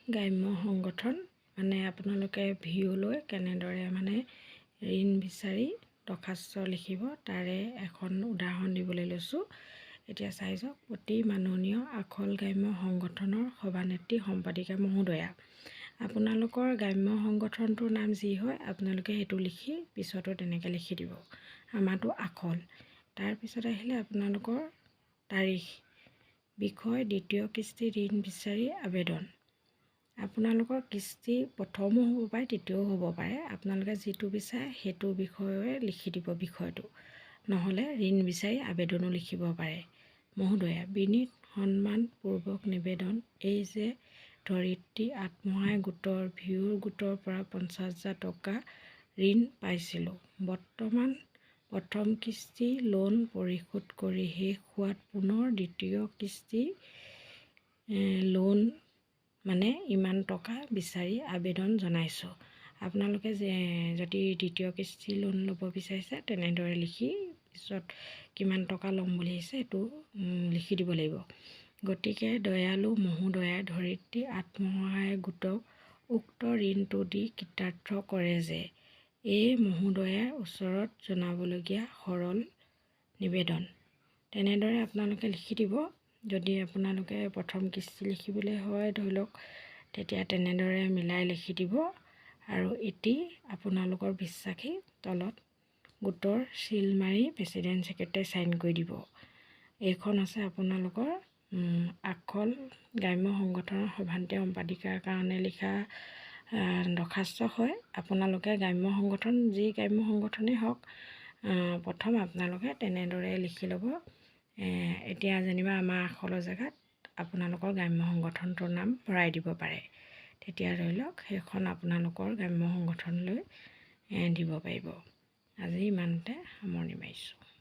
গ্ৰাম্য সংগঠন মানে আপোনালোকে ভিউলৈ কেনেদৰে মানে ঋণ বিচাৰি দৰখাস্ত লিখিব তাৰে এখন উদাহৰণ দিবলৈ লৈছোঁ। এতিয়া চাই যাওক। প্ৰতি মাননীয় আখল গ্ৰাম্য সংগঠনৰ সভানেত্ৰী সম্পাদিকা মহোদয়া, আপোনালোকৰ গ্ৰাম্য সংগঠনটোৰ নাম যি হয় আপোনালোকে সেইটো লিখি পিছতো তেনেকৈ লিখি দিব। আমাৰটো আখল। তাৰপিছত আহিলে আপোনালোকৰ তাৰিখ, বিষয় দ্বিতীয় কিস্তি ঋণ বিচাৰি আবেদন। আপোনালোকৰ কিস্তি প্ৰথমো হ'ব পাৰে, তৃতীয়ও হ'ব পাৰে। আপোনালোকে যিটো বিচাৰে সেইটো বিষয়ে লিখি দিব বিষয়টো, নহ'লে ঋণ বিচাৰি আবেদনো লিখিব পাৰে। মহোদয়া, বিনীত সন্মানপূৰ্বক নিবেদন এই যে ধৰিত্ৰী আত্মসহায়ক গোটৰ ভিউৰ গোটৰ পৰা 50,000 টকা ঋণ পাইছিলোঁ। বৰ্তমান প্ৰথম কিস্তি লোন পৰিশোধ কৰি শেষ হোৱাত পুনৰ দ্বিতীয় কিস্তি লোন মানে ইমান টকা বিচাৰি আবেদন জনাইছোঁ। আপোনালোকে যদি দ্বিতীয় কিস্তি লোন ল'ব বিচাৰিছে তেনেদৰে লিখি পিছত কিমান টকা ল'ম বুলি আহিছে সেইটো লিখি দিব লাগিব। গতিকে দয়ালু মহোদয়াই ধৰিত্ৰী আত্মসহায়ক গোটক উক্ত ঋণটো দি কৃতাৰ্থ কৰে যে এই মহোদয়াৰ ওচৰত জনাবলগীয়া সৰল নিবেদন। তেনেদৰে আপোনালোকে লিখি দিব। যদি আপোনালোকে প্ৰথম কিস্তি লিখিবলৈ হয় ধৰি লওক, তেতিয়া তেনেদৰে মিলাই লিখি দিব। আৰু এটি আপোনালোকৰ বিশ্বাসী তলত গোটৰ চিল মাৰি প্ৰেচিডেণ্ট ছেক্ৰেটাৰী চাইন কৰি দিব। এইখন আছে আপোনালোকৰ আখল গ্ৰাম্য সংগঠনৰ সভানেত্ৰী সম্পাদিকাৰ কাৰণে লিখা দৰখাস্ত হয়। আপোনালোকে গ্ৰাম্য সংগঠন যি গ্ৰাম্য সংগঠনেই হওক, প্ৰথম আপোনালোকে তেনেদৰে লিখি ল'ব। এতিয়া যেনিবা আমাৰ আখলৰ জেগাত আপোনালোকৰ গ্ৰাম্য সংগঠনটোৰ নাম ভৰাই দিব পাৰে। তেতিয়া ধৰি লওক সেইখন আপোনালোকৰ গ্ৰাম্য সংগঠনলৈ দিব পাৰিব। আজি ইমানতে সামৰণি মাৰিছোঁ।